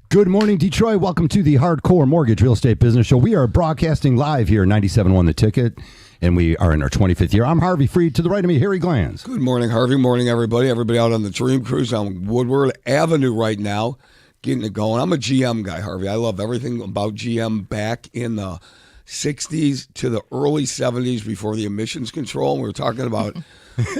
Good morning, Detroit. Welcome to the Hardcore Mortgage Real Estate Business Show. We are broadcasting live here, 97.1 The Ticket, and we are in our 25th year. I'm Harvey Freed. To the right of me, Harry Glanz. Good morning, Harvey. Morning, everybody. Everybody out on the Dream Cruise on Woodward Avenue right now, getting it going. I'm a GM guy, Harvey. I love everything about GM back in the 60s to the early 70s before the emissions control. And we were talking about a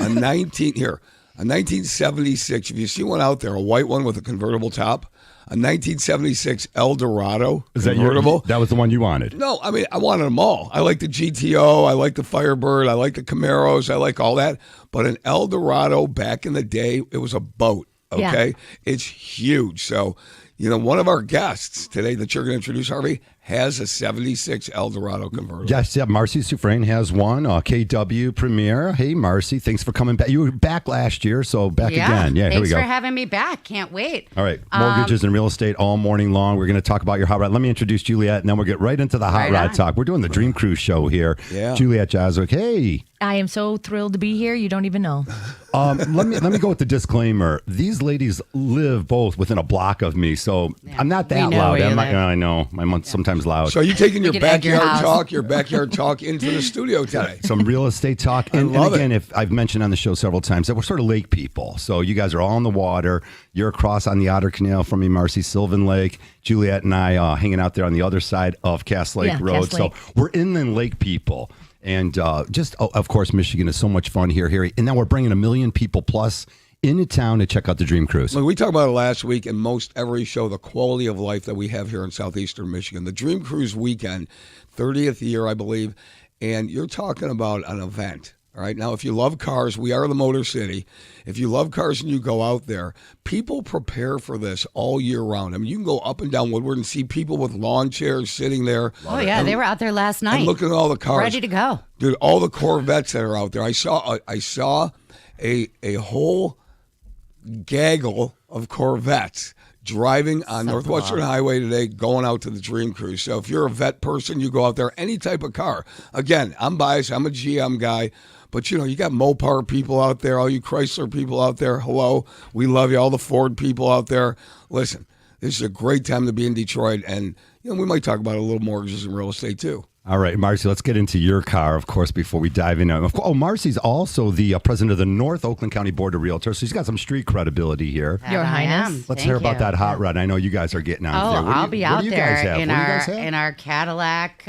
1976. If you see one out there, a white one with a convertible top, a 1976 Eldorado convertible. That was the one you wanted? No, I mean, I wanted them all. I like the GTO. I like the Firebird. I like the Camaros. I like all that. But an Eldorado back in the day, it was a boat, okay? Yeah. It's huge. So, one of our guests today that you're going to introduce, Harvey, has a 76 Eldorado convertible. Yes, yeah, Marcy Soufrine has one, KW Premier. Hey, Marcy, thanks for coming back. You were back last year, so back again. Yeah, here we go. Thanks for having me back. Can't wait. All right, mortgages and real estate all morning long. We're going to talk about your hot rod. Let me introduce Juliet, and then we'll get right into the hot rod talk. We're doing the Dream Cruise show here. Yeah. Juliet Jozwick, hey. I am so thrilled to be here. You don't even know. Let me go with the disclaimer. These ladies live both within a block of me, so I'm not that loud. I know. I'm sometimes loud. So are you taking your backyard talk into the studio today? Some real estate talk. And again, if I've mentioned on the show several times that we're sort of lake people. So you guys are all on the water. You're across on the Otter Canal from me, Marcy, Sylvan Lake. Juliet and I hanging out there on the other side of Cass Lake Road. So we're inland lake people. And of course, Michigan is so much fun here, Harry. And now we're bringing 1 million people plus into town to check out the Dream Cruise. Well, we talked about it last week in most every show, the quality of life that we have here in southeastern Michigan. The Dream Cruise weekend, 30th year, I believe. And you're talking about an event. All right. Now, if you love cars, we are the Motor City. If you love cars and you go out there, people prepare for this all year round. I mean, you can go up and down Woodward and see people with lawn chairs sitting there. Oh, yeah. They were out there last night. And looking at all the cars. Ready to go. Dude, all the Corvettes that are out there. I saw a whole gaggle of Corvettes driving on Northwestern Highway today, going out to the Dream Cruise. So if you're a vet person, you go out there, any type of car. Again, I'm biased. I'm a GM guy. But, you got Mopar people out there, all you Chrysler people out there. Hello. We love you. All the Ford people out there. Listen, this is a great time to be in Detroit. And, we might talk about a little mortgages and real estate, too. All right, Marcy, let's get into your car, of course, before we dive in. Marcy's also the president of the North Oakland County Board of Realtors, so she's got some street credibility here. Your Highness. Let's hear about that hot rod. I know you guys are getting out there. I'll be out there in our Cadillac.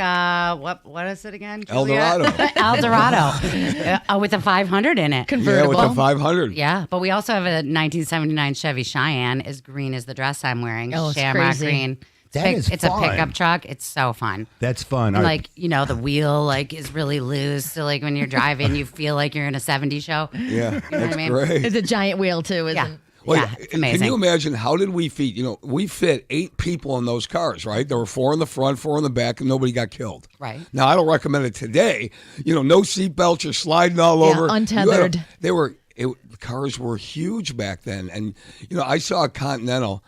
What is it again? Eldorado. Eldorado with a 500 in it. Convertible. Yeah, with the 500. Yeah, but we also have a 1979 Chevy Cheyenne, as green as the dress I'm wearing. Oh, it's Shamrock crazy. green. It's a pickup truck. It's so fun. That's fun. And the wheel is really loose. So when you're driving, you feel like you're in a 70s show. Yeah, that's great. It's a giant wheel too, isn't it? Well, it's amazing. Can you imagine how did we fit? We fit 8 people in those cars, right? There were 4 in the front, 4 in the back, and nobody got killed. Right. Now, I don't recommend it today. No seatbelts, you're sliding all over. Untethered. The cars were huge back then. And, I saw a Continental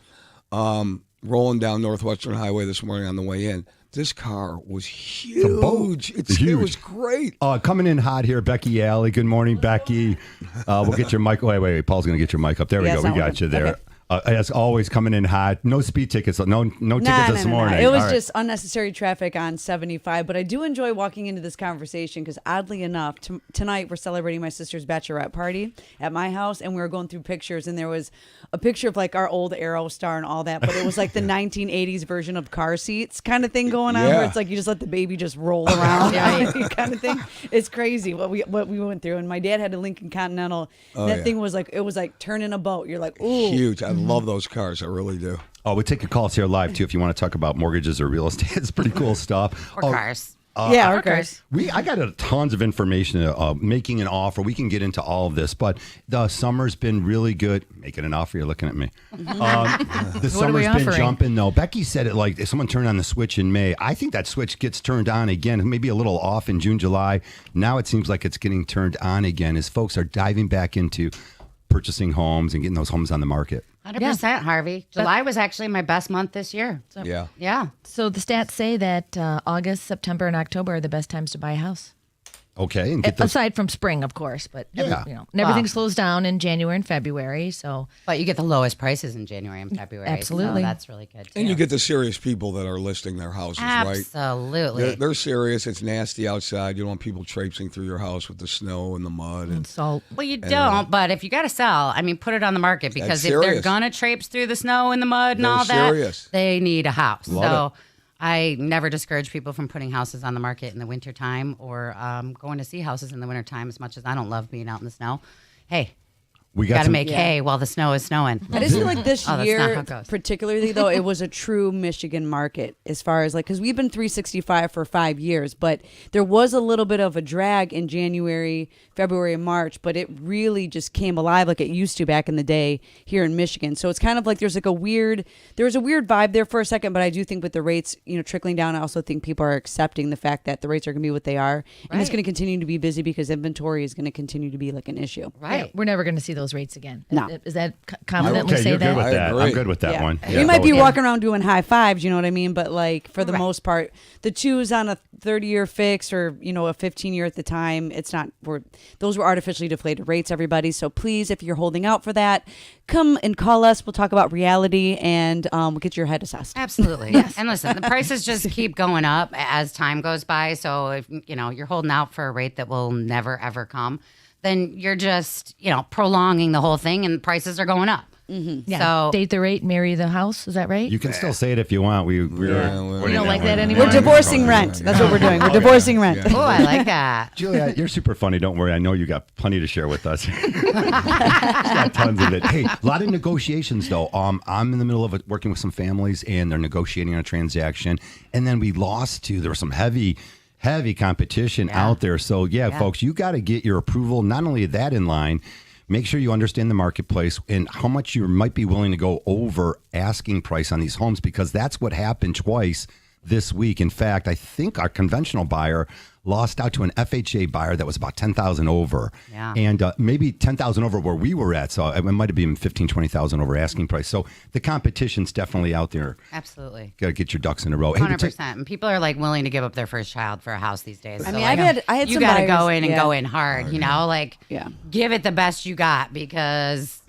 rolling down Northwestern Highway this morning on the way in. This car was huge. It's huge. It was great. Coming in hot here, Becky Alley. Good morning, Becky. We'll get your mic. Wait. Paul's going to get your mic up. There we go. We got you there. Okay. As always, coming in hot. No speed tickets. No tickets this morning. It was just unnecessary traffic on 75. But I do enjoy walking into this conversation because oddly enough, tonight we're celebrating my sister's bachelorette party at my house. And we were going through pictures. And there was a picture of our old Aerostar and all that. But it was the 1980s version of car seats kind of thing going on. Where it's you just let the baby just roll around kind of thing. It's crazy what we went through. And my dad had a Lincoln Continental. That thing was it was like turning a boat. You're like, ooh. Huge. I love those cars. I really do. Oh, we take your calls here live, too, if you want to talk about mortgages or real estate. It's pretty cool stuff. Or cars. Or cars. I got tons of information making an offer. We can get into all of this, but the summer's been really good. Making an offer, you're looking at me. The summer's been jumping, though. Becky said it if someone turned on the switch in May. I think that switch gets turned on again, maybe a little off in June, July. Now it seems like it's getting turned on again as folks are diving back into purchasing homes and getting those homes on the market. 100%, Harvey. July was actually my best month this year. So, yeah. So the stats say that August, September, and October are the best times to buy a house. Okay, and get those. Aside from spring, of course, but Yeah. and everything slows down in January and February. So, But you get the lowest prices in January and February. Absolutely. So that's really good too. And you get the serious people that are listing their houses, right? Absolutely. They're serious. It's nasty outside. You don't want people traipsing through your house with the snow and the mud. And salt. Well, you don't, but if you got to sell, I mean, put it on the market because if they're serious. going to traipse through the snow and the mud and They're all that, serious. they need a house. Love So I never discourage people from putting houses on the market in the wintertime or going to see houses in the wintertime as much as I don't love being out in the snow. Hey, We got to some- make hay while the snow is snowing. I just feel like this Oh, that's not how year, it goes. particularly though, it was a true Michigan market as far as like, because we've been 365 for 5 years, but there was a little bit of a drag in January, February, and March, but it really just came alive like it used to back in the day here in Michigan. So it's kind of like there was a weird vibe there for a second, but I do think with the rates, trickling down, I also think people are accepting the fact that the rates are going to be what they are, and it's Right. going to continue to be busy because inventory is going to continue to be like an issue. Right. We're never going to see those rates again. No. Is that confidently Okay, say you're that? good with I that. agree. I'm good with that Yeah. one. We might be totally. walking around doing high fives, you know what I mean? But like for the most part, the twos on a 30-year fix or, a 15-year at the time, those were artificially deflated rates, everybody. So please, if you're holding out for that, come and call us. We'll talk about reality and we'll get your head assessed. Absolutely. And listen, the prices just keep going up as time goes by. So if you're holding out for a rate that will never ever come, then you're just prolonging the whole thing, and prices are going up. Yeah. So Date the rate, marry the house. Is that right? You can still say it if you want. We don't like that anymore? We're divorcing rent. That's what we're doing. We're divorcing rent. oh, I like that. Julia, you're super funny. Don't worry. I know you got plenty to share with us. She's got tons of it. Hey, a lot of negotiations, though. I'm in the middle of working with some families, and they're negotiating on a transaction. And then we lost there was some heavy competition out there. So, folks, you got to get your approval. Not only that in line, make sure you understand the marketplace and how much you might be willing to go over asking price on these homes, because that's what happened twice this week. In fact, I think our conventional buyer lost out to an FHA buyer that was about 10,000 over, and maybe 10,000 over where we were at. So it might have been 15, 20,000 over asking price. So the competition's definitely out there. Absolutely. Got to get your ducks in a row. 100%. And people are like willing to give up their first child for a house these days. I So, mean, like, I had you some got to buyers- go in and yeah. go in hard, give it the best you got, because,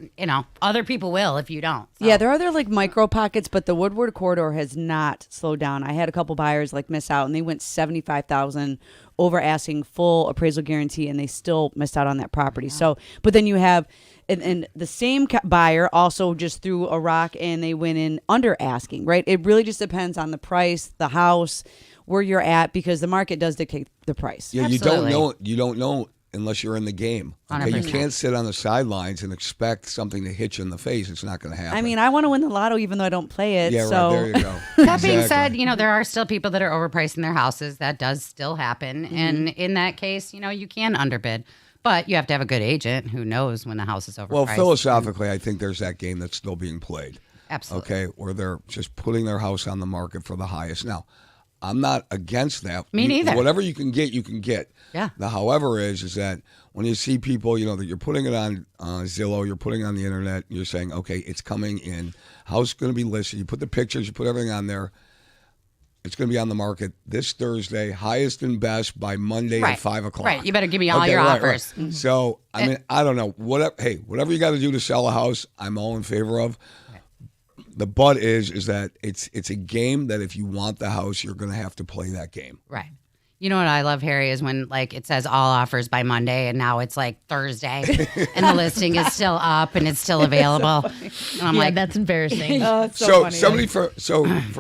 other people will if you don't. So. Yeah, there are other like micro pockets, but the Woodward corridor has not slowed down. I had a couple buyers like miss out, and they went 75,000 over asking, full appraisal guarantee, and they still missed out on that property. So, but then you have, and the same buyer also just threw a rock and they went in under asking, right? It really just depends on the price, the house, where you're at, because the market does dictate the price. Yeah, Absolutely. you don't know unless you're in the game. Okay, you 100%. can't sit on the sidelines and expect something to hit you in the face. It's not going to happen. I mean, I want to win the lotto even though I don't play it. yeah, so. right, there you go. That being Exactly. said, there are still people that are overpricing their houses. That does still happen. And in that case, you can underbid. But you have to have a good agent who knows when the house is overpriced. Well, philosophically, I think there's that game that's still being played. Absolutely. Okay, where they're just putting their house on the market for the highest. Now, I'm not against that. Me neither. Whatever you can get, you can get. Yeah. The however is that when you see people, that you're putting it on Zillow, you're putting it on the internet, you're saying, okay, it's coming in. House is going to be listed. You put the pictures, you put everything on there. It's going to be on the market this Thursday, highest and best by Monday at 5 o'clock. Right. You better give me all your offers. Right. So, I mean, I don't know. Whatever you got to do to sell a house, I'm all in favor of. The but is that it's a game that if you want the house, you're going to have to play that game. Right. You know what I love, Harry, is when it says all offers by Monday, and now it's Thursday, and the listing is still up and it's still available. And I'm that's embarrassing. Oh, it's so funny. for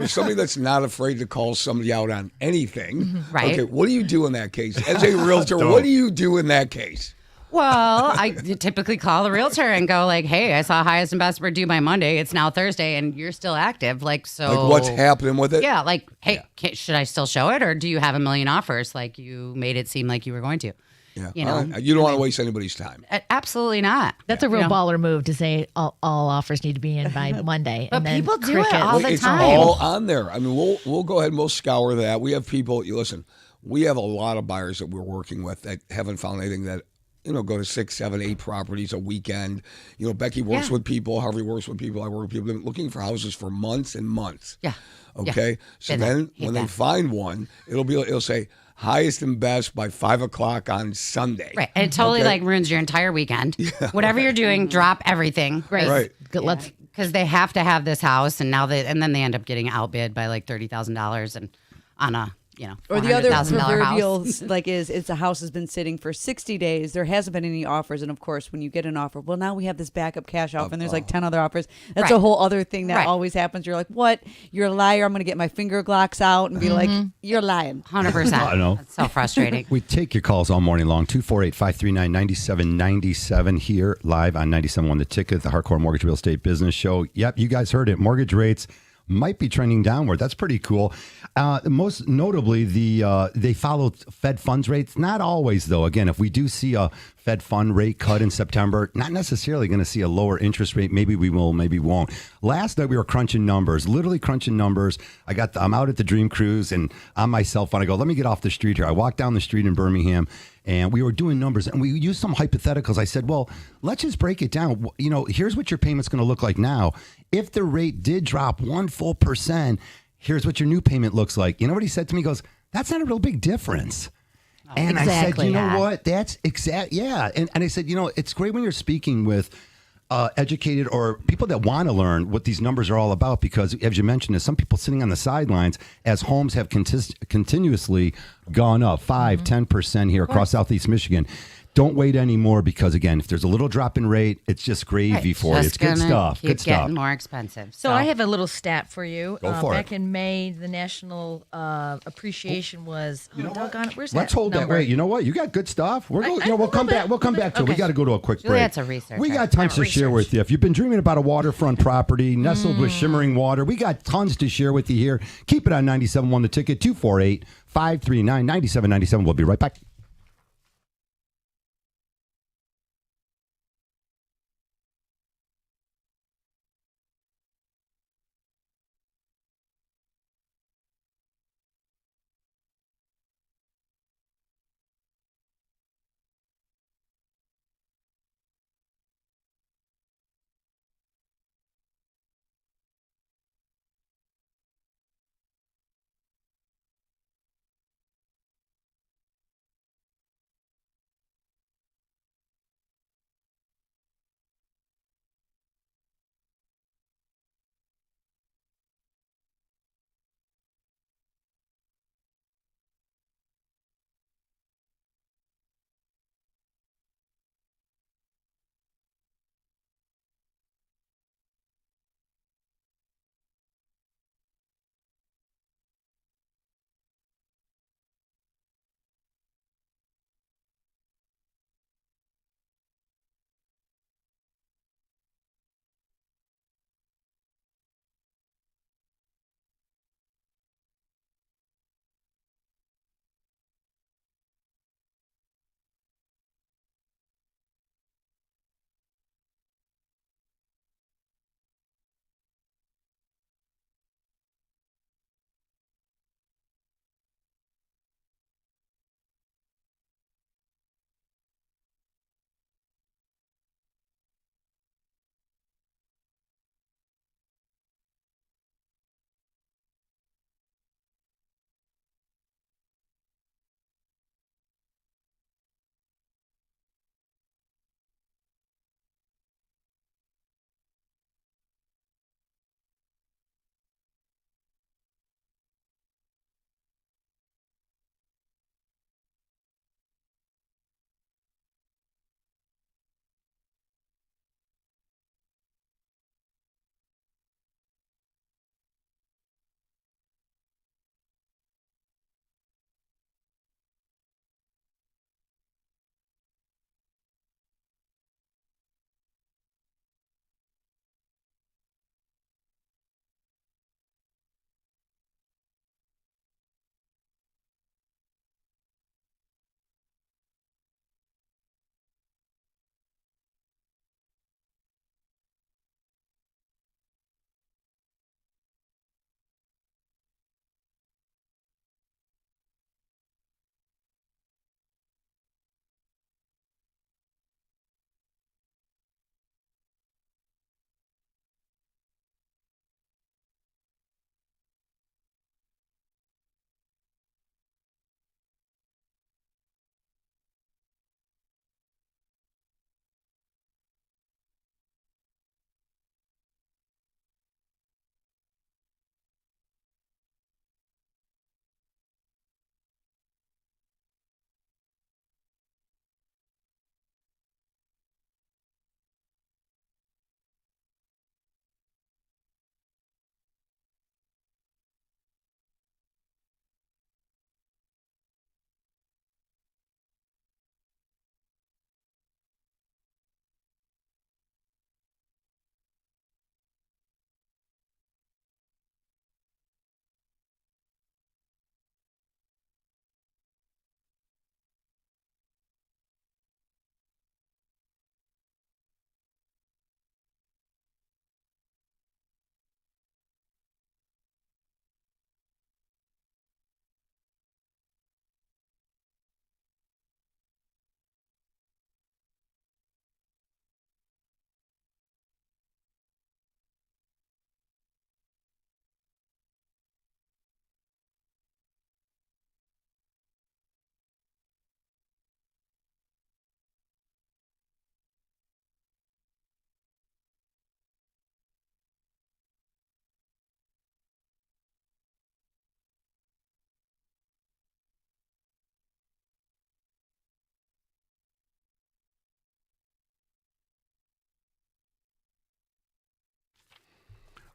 somebody that's not afraid to call somebody out on anything, Right. Okay, what do you do in that case? As a realtor, what do you do in that case? Well, I typically call the realtor and go hey, I saw highest and best were due by Monday. It's now Thursday, and you're still active. So What's happening with it? Yeah, hey, should I still show it, or do you have a million offers? You made it seem like you were going to. Yeah. You All know, right. You don't want to waste anybody's time. Absolutely not. That's a real baller move to say all offers need to be in by Monday. But and then people do it crickets. all the It's time. all on there. I mean, we'll go ahead and we'll scour that. We have people. Listen, we have a lot of buyers that we're working with that haven't found anything that go to 6, 7, 8 properties a weekend. Becky works with people. Harvey works with people. I work with people. They've been looking for houses for months and months. Yeah. Okay. So then when they find one, it'll say highest and best by 5:00 on Sunday. Right. And it totally ruins your entire weekend. Yeah. Whatever you're doing, drop everything. Right. Let's because they have to have this house, and then they end up getting outbid by like $30,000 and on a or the other proverbial house. Is the house has been sitting for 60 days. There hasn't been any offers, and of course, when you get an offer, well, now we have this backup cash offer, and there's like 10 other offers. That's a whole other thing that always happens. You're like, what? You're a liar. I'm going to get my finger glocks out and be like, you're lying. 100%. I know. That's so frustrating. We take your calls all morning long. 248-539-9797 here live on 97.1 The Ticket, the Hardcore Mortgage Real Estate Business Show. Yep, you guys heard it. Mortgage rates might be trending downward. That's pretty cool. Most notably, they follow Fed funds rates. Not always, though. Again, if we do see a Fed fund rate cut in September, not necessarily going to see a lower interest rate. Maybe we will, maybe we won't. Last night we were crunching numbers, literally crunching numbers. I'm out at the Dream Cruise and on my cell phone. I go, let me get off the street here. I walked down the street in Birmingham. And we were doing numbers, and we used some hypotheticals. I said, well, let's just break it down. Here's what your payment's going to look like now. If the rate did drop 1 full %, here's what your new payment looks like. You know what he said to me? He goes, that's not a real big difference. And exactly, I said, you know what? That's exact. Yeah. And I said, it's great when you're speaking with educated or people that want to learn what these numbers are all about, because as you mentioned, there's some people sitting on the sidelines as homes have continuously gone up 5-10% here across Southeast Michigan. Don't wait anymore, because again, if there's a little drop in rate, it's just gravy for you. It's good stuff. Keep getting more expensive. So I have a little stat for you. Go for back it. in May, the national appreciation was. Where's Let's that hold number? that. Wait, you know what? You got good stuff. We'll come back. We'll come back to it. We got to go to a quick break. Juliet's a researcher. We got tons to share with you. If you've been dreaming about a waterfront property nestled with shimmering water, we got tons to share with you here. Keep it on 97.1 The Ticket, 248-539-9797. We'll be right back.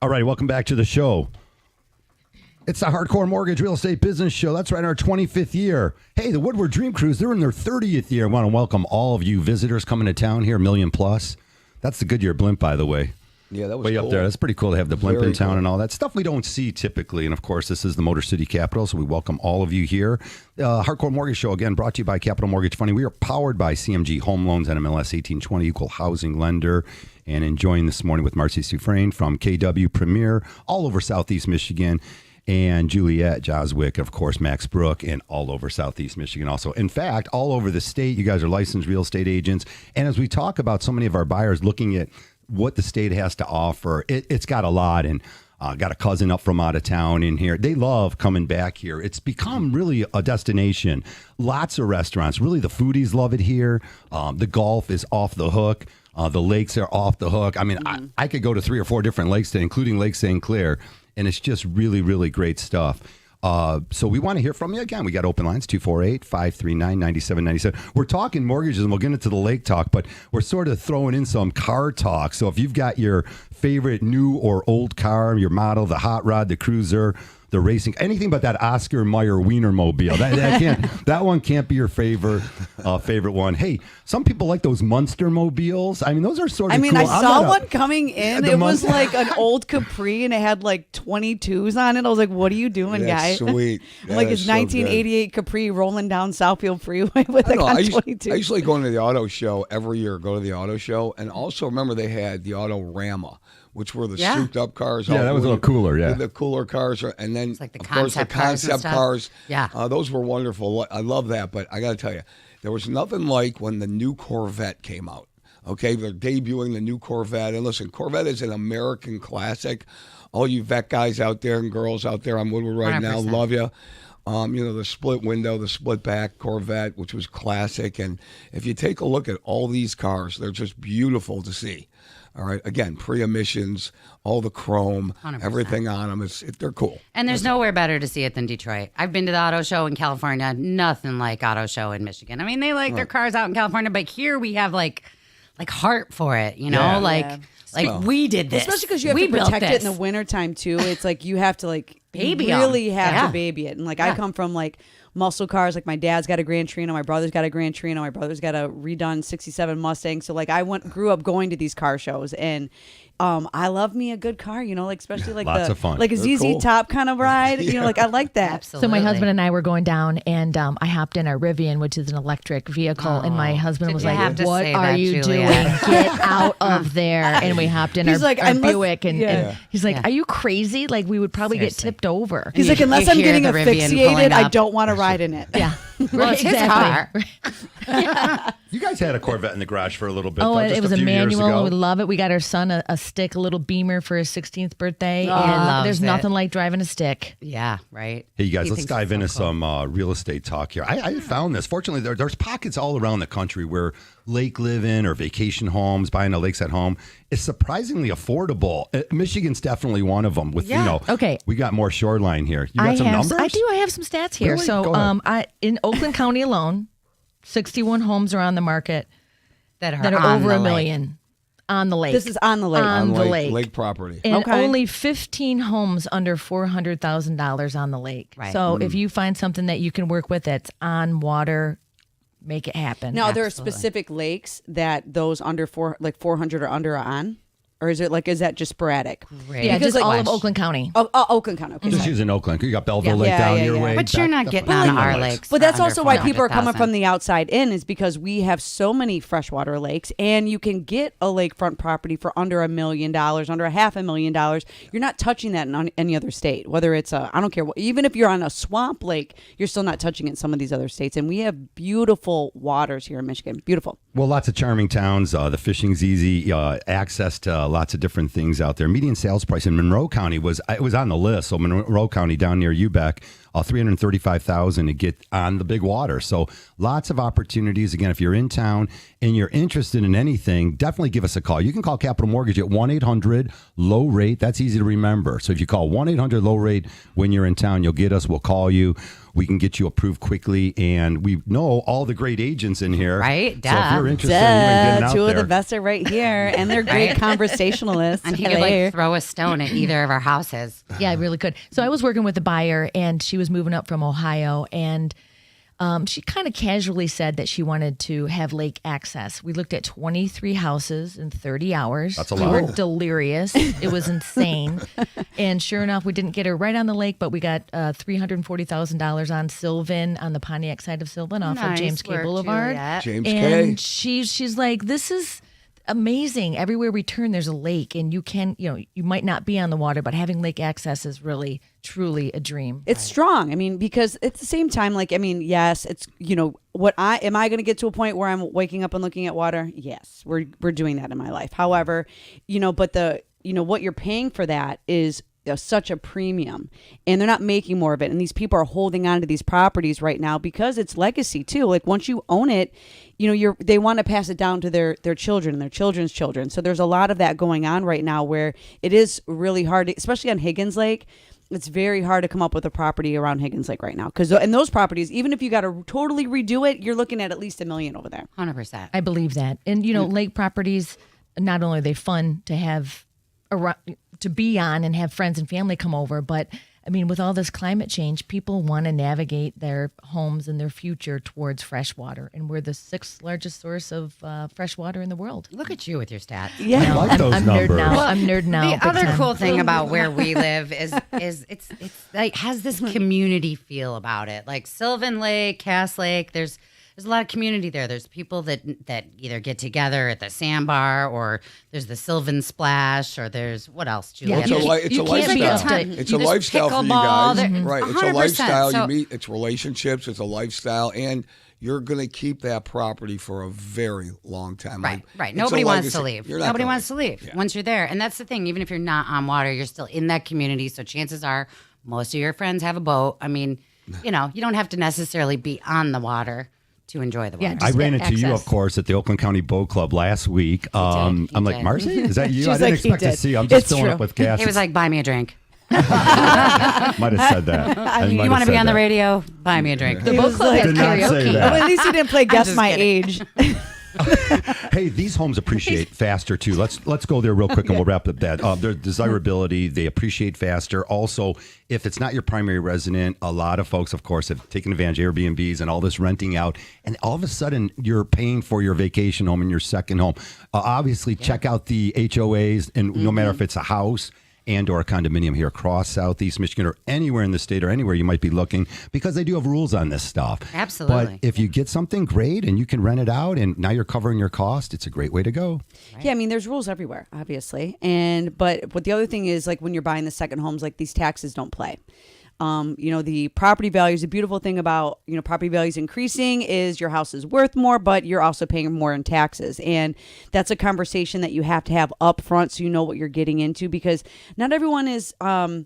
All right, welcome back to the show. It's the Hardcore Mortgage Real Estate Business Show. That's right, our 25th year. Hey, the Woodward Dream Cruise, they're in their 30th year. I want to welcome all of you visitors coming to town here, million plus. That's the Goodyear blimp, by the way. Yeah, that was way cool. up there. That's pretty cool to have the blimp Very in town cool. and all that stuff we don't see typically. And of course, this is the Motor City capital, so we welcome all of you here. Hardcore Mortgage Show, again, brought to you by Capital Mortgage Funding. We are powered by CMG Home Loans, NMLS 1820, equal housing lender. And enjoying this morning with Marcy Soufrine from KW Premier, all over Southeast Michigan. And Juliet Jozwick, of course, Max Broock, and all over Southeast Michigan also. In fact, all over the state, you guys are licensed real estate agents. And as we talk about so many of our buyers looking at what the state has to offer, it's got a lot. And got a cousin up from out of town in here. They love coming back here. It's become really a destination. Lots of restaurants. Really, the foodies love it here. The golf is off the hook. The lakes are off the hook. I mean, I could go to 3 or 4 different lakes today, including Lake St. Clair. And it's just really, really great stuff. So we want to hear from you. Again, we got open lines, 248-539-9797. We're talking mortgages, and we'll get into the lake talk, but we're sort of throwing in some car talk. So if you've got your favorite new or old car, your model, the hot rod, the cruiser, the racing, anything but that Oscar Mayer Wienermobile. That one can't be your favorite one. Hey, some people like those Munster mobiles. I mean, those are sort of I mean, cool. I saw one coming in. The It was Munster. like an old Capri, and it had like 22s on it. I was like, what are you doing, That's guy? sweet. I'm like, That it's is so good. 1988 Capri rolling down Southfield Freeway with I like know, on I used 22. I used to like going to the auto show every year, go to the auto show. And also remember they had the Auto Rama, which were the Yeah. souped up cars. Yeah, that was a little cooler, yeah. The cooler cars. And then, like the of course, the concept cars and concept stuff. cars. Yeah. Those were wonderful. I love that. But I got to tell you, there was nothing like when the new Corvette came out. Okay, they're debuting the new Corvette. And listen, Corvette is an American classic. All you vet guys out there and girls out there on Woodward right now, 100%. love you. You know, the split window, the split back Corvette, which was classic. And if you take a look at all these cars, they're just beautiful to see. All right. Again, pre-emissions, all the chrome, 100%. everything on them. They're cool. And there's nowhere better to see it than Detroit. I've been to the auto show in California. Nothing like auto show in Michigan. I mean, they like their cars out in California, but here we have like heart for it. You know, Yeah. like we did this. Especially because you have we to built protect it in this. the wintertime too. It's like you have to like Baby 'em. really have Yeah. to baby it. And like Yeah. I come from like muscle cars. Like my dad's got a Grand Torino, my brother's got a Grand Torino, my brother's got a redone '67 Mustang. So like I grew up going to these car shows, and I love me a good car. You know, like especially like Lots of fun. like a They're ZZ cool. Top kind of ride. You know, like I like that. Absolutely. So my husband and I were going down, and I hopped in our RVing, which is an electric vehicle, and my husband Did was you like, have to "What say are that, you Juliet?" doing? Get out of there!" And we hopped in He's our, like, our unless- Buick, and yeah. he's like, Yeah. "Are you crazy? Like we would probably Seriously. get tipped over." He's You- like, unless you I'm hear getting the Rivian pulling asphyxiated, I up. don't want to ride in it. Yeah, Well, it's his car. You guys had a Corvette in the garage for a little bit. Oh, though, it just was a few years manual. ago. We love it. We got our son a stick, a little Beamer for his 16th birthday, and loves there's it. nothing like driving a stick. Yeah, right. Hey, you guys, He let's thinks dive it's into so cool. some real estate talk here. I found this. Fortunately, there's pockets all around the country where lake living or vacation homes, buying a lakeside home is surprisingly affordable. Michigan's definitely one of them. With Yeah. Okay. we got more shoreline here. You got some numbers? I do. I have some stats here. Really? So, Go ahead. in Oakland County alone, 61 homes are on the market that that are on over the a lake. million on the lake. This is on the lake. On the lake, lake. property. and Okay. only 15 homes under $400,000 on the lake. Right. So if you find something that you can work with that's on water, make it happen. Now, there are Absolutely. specific lakes that those under 400 or under are on, or is that just sporadic? Great. yeah, because, just like- all of Oakland County. Oh, Oakland County. Okay, Just sorry. using Oakland. You got Belleville Yeah. Lake Yeah, down yeah, your yeah. way. But you're not getting on our lakes. But that's for also under why people are coming 400,000. from the outside in, is because we have so many freshwater lakes, and you can get a lakefront property for under $1 million, under $500,000. You're not touching that in any other state. Whether it's I don't care what, even if you're on a swamp lake, you're still not touching it in some of these other states. And we have beautiful waters here in Michigan. Beautiful. Well, lots of charming towns. The fishing's easy. Access to lots of different things out there. Median sales price in Monroe County was on the list. So Monroe County down near Ubec, $335,000 to get on the big water. So lots of opportunities. Again, if you're in town and you're interested in anything, definitely give us a call. You can call Capital Mortgage at 1-800-LOW-RATE. That's easy to remember. So if you call 1-800-LOW-RATE when you're in town, you'll get us. We'll call you. We can get you approved quickly, and we know all the great agents in here. Right? So if you're interested in getting out Two there. of the best are right here, and they're great conversationalists. And he could like throw a stone at either of our houses. Yeah, I really could. So I was working with a buyer, and she was moving up from Ohio, and she kind of casually said that she wanted to have lake access. We looked at 23 houses in 30 hours. That's a We lot. were delirious. It was insane. And sure enough, we didn't get her right on the lake, but we got $340,000 on Sylvan, on the Pontiac side of Sylvan, off of Nice James K work, Boulevard. Juliet. James And K. she's like, this is amazing. Everywhere we turn, there's a lake, and you might not be on the water, but having lake access is really, truly a dream. It's strong. I mean, because at the same time, like, I mean, yes, it's, am I going to get to a point where I'm waking up and looking at water? Yes, we're doing that in my life. However, but what you're paying for that is such a premium, and they're not making more of it. And these people are holding on to these properties right now because it's legacy too. Like once you own it, they want to pass it down to their children and their children's children. So there's a lot of that going on right now where it is really hard, especially on Higgins Lake. It's very hard to come up with a property around Higgins Lake right now. Because in those properties, even if you got to totally redo it, you're looking at least $1 million over there. 100%. I believe that. And, lake properties, not only are they fun to have to be on and have friends and family come over, but I mean, with all this climate change, people want to navigate their homes and their future towards fresh water. And we're the 6th largest source of fresh water in the world. Look at you with your stats. Yeah. I like those I'm numbers. nerding out. I'm nerding out. The big other time. cool thing about where we live is it's like has this community feel about it. Like Sylvan Lake, Cass Lake, there's a lot of community there. There's people that either get together at the sandbar, or there's the Sylvan Splash, or there's what else, Juliet? Yeah. It's a You can't be lifestyle. up to- It's a There's lifestyle for you pickleball, guys, there- right? It's a 100%. lifestyle. So- You meet. It's relationships. It's a lifestyle, and you're going to keep that property for a very long time. Right. It's Nobody a wants to legacy. leave. You're not Nobody gonna wants to leave once you're there. And that's the thing. Even if you're not on water, you're still in that community. So chances are most of your friends have a boat. I mean, you don't have to necessarily be on the water to enjoy the water. Yeah, I just ran into you, access. of course, at the Oakland County Boat Club last week. He I'm like, did. Marcy, is that you? She's I didn't like, he expect to did. see you. I'm just It's filling true. up with gas. He was like, buy me a drink. might have said that. You want to be on the radio? Buy me a drink. The boat club like- has Did not say karaoke. that. Well, at least you didn't play Guess just My kidding. Age. Hey, these homes appreciate faster too. Let's go there real quick and we'll wrap up that. Their desirability, they appreciate faster. Also, if it's not your primary resident, a lot of folks, of course, have taken advantage of Airbnbs and all this renting out, and all of a sudden you're paying for your vacation home and your second home. Obviously, check out the HOAs, and no matter if it's a house and or a condominium here across Southeast Michigan or anywhere in the state or anywhere you might be looking, because they do have rules on this stuff. Absolutely. But if you get something great and you can rent it out and now you're covering your cost, it's a great way to go. Yeah, I mean, there's rules everywhere, obviously. But what the other thing is, like when you're buying the second homes, like these taxes don't play. The property values, the beautiful thing about, property values increasing is your house is worth more, but you're also paying more in taxes. And that's a conversation that you have to have up front so you know what you're getting into, because not everyone is, I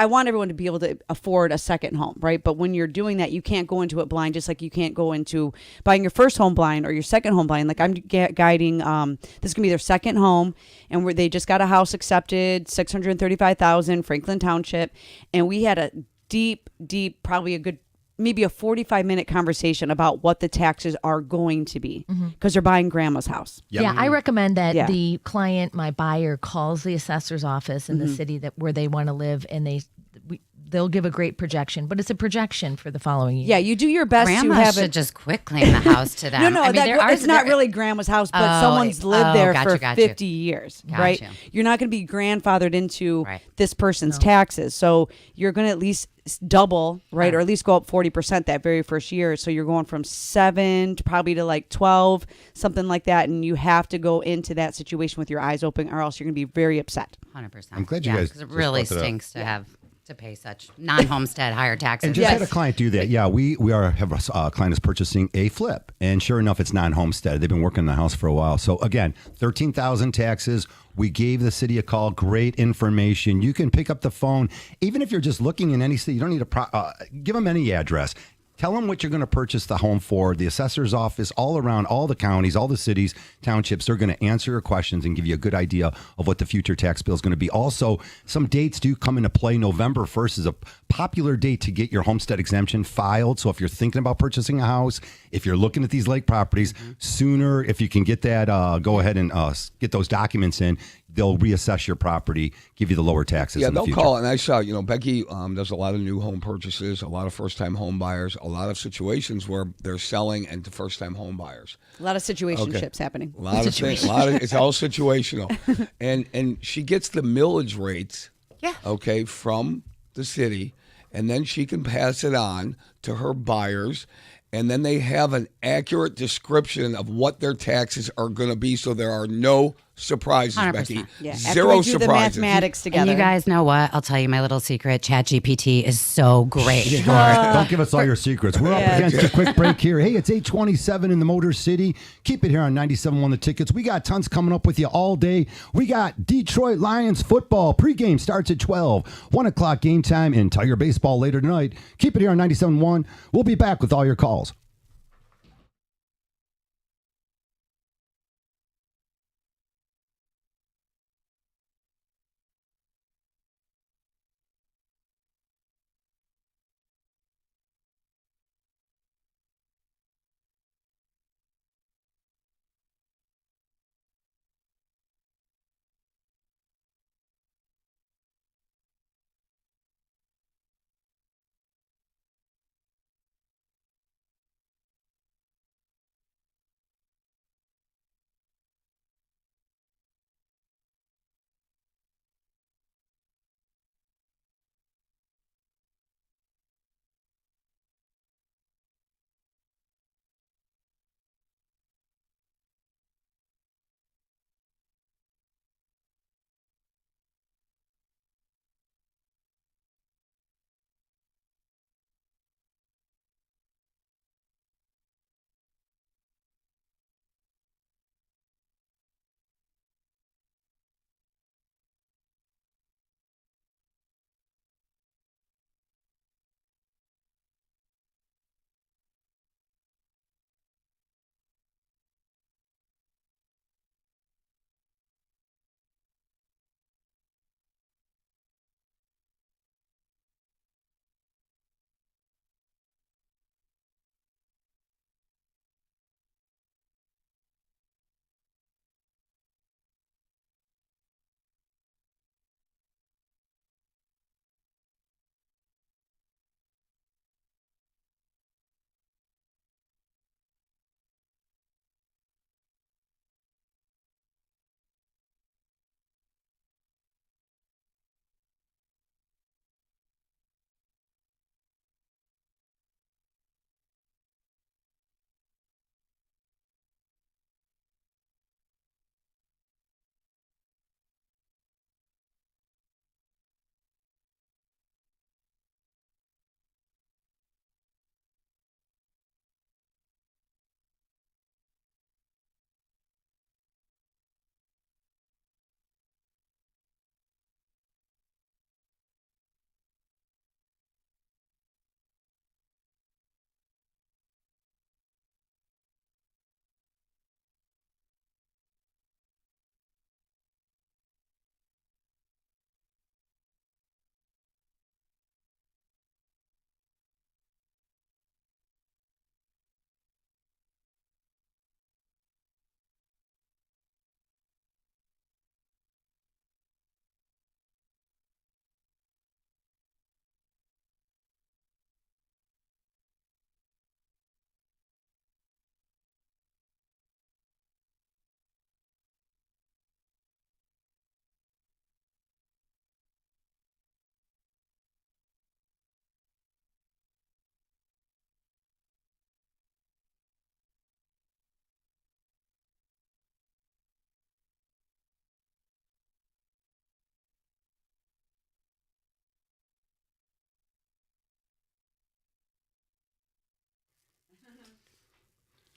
want everyone to be able to afford a second home, right? But when you're doing that, you can't go into it blind, just like you can't go into buying your first home blind or your second home blind. Like I'm guiding, this is gonna be their second home, and they just got a house accepted, $635,000, Franklin Township, and we had a deep, probably maybe a 45-minute conversation about what the taxes are going to be, because they're buying grandma's house. Yep. Yeah, I recommend that Yeah. the client, my buyer, calls the assessor's office in the city where they want to live, and they'll give a great projection, but it's a projection for the following year. Yeah, you do your best Grandma to have should it. just quit claim the house to them. No, I mean, it's not really grandma's house, but Oh, someone's lived there gotcha, for gotcha. 50 years, right? Gotcha. You're not going to be grandfathered into Right. this person's taxes. So you're going to at least double, right? Or at least go up 40% that very first year. So you're going from 7 to probably to like 12, something like that. And you have to go into that situation with your eyes open, or else you're going to be very upset. 100%. I'm glad you guys because it just really brought that up. stinks to have to pay such non-homestead higher taxes. And just had a client do that. Yeah, we have a client is purchasing a flip, and sure enough, it's non-homestead. They've been working in the house for a while. So again, 13,000 taxes. We gave the city a call. Great information. You can pick up the phone, even if you're just looking in any city. You don't need to give them any address. Tell them what you're going to purchase the home for. The assessor's office, all around, all the counties, all the cities, townships, they're going to answer your questions and give you a good idea of what the future tax bill is going to be. Also, some dates do come into play. November 1st is a popular date to get your homestead exemption filed. So if you're thinking about purchasing a house, if you're looking at these lake properties, sooner, if you can get that, go ahead and get those documents in. They'll reassess your property, give you the lower taxes. Yeah, in the they'll future. call. And I saw, Becky does a lot of new home purchases, a lot of first-time home buyers, a lot of situations where they're selling and to first-time home buyers. A lot of situationships happening. A lot of things. It's all situational. And she gets the millage rates, okay, from the city, and then she can pass it on to her buyers. And then they have an accurate description of what their taxes are going to be, so there are no surprises, 100%. Becky. Yeah. Zero After we do surprises. the mathematics together. And you guys know what? I'll tell you my little secret. ChatGPT is so great. Don't give us all your secrets. We're up against a quick break here. Hey, it's 8:27 in the Motor City. Keep it here on 97.1 The Tickets. We got tons coming up with you all day. We got Detroit Lions football. Pregame starts at 12. 1 o'clock game time and Tiger baseball later tonight. Keep it here on 97.1. We'll be back with all your calls.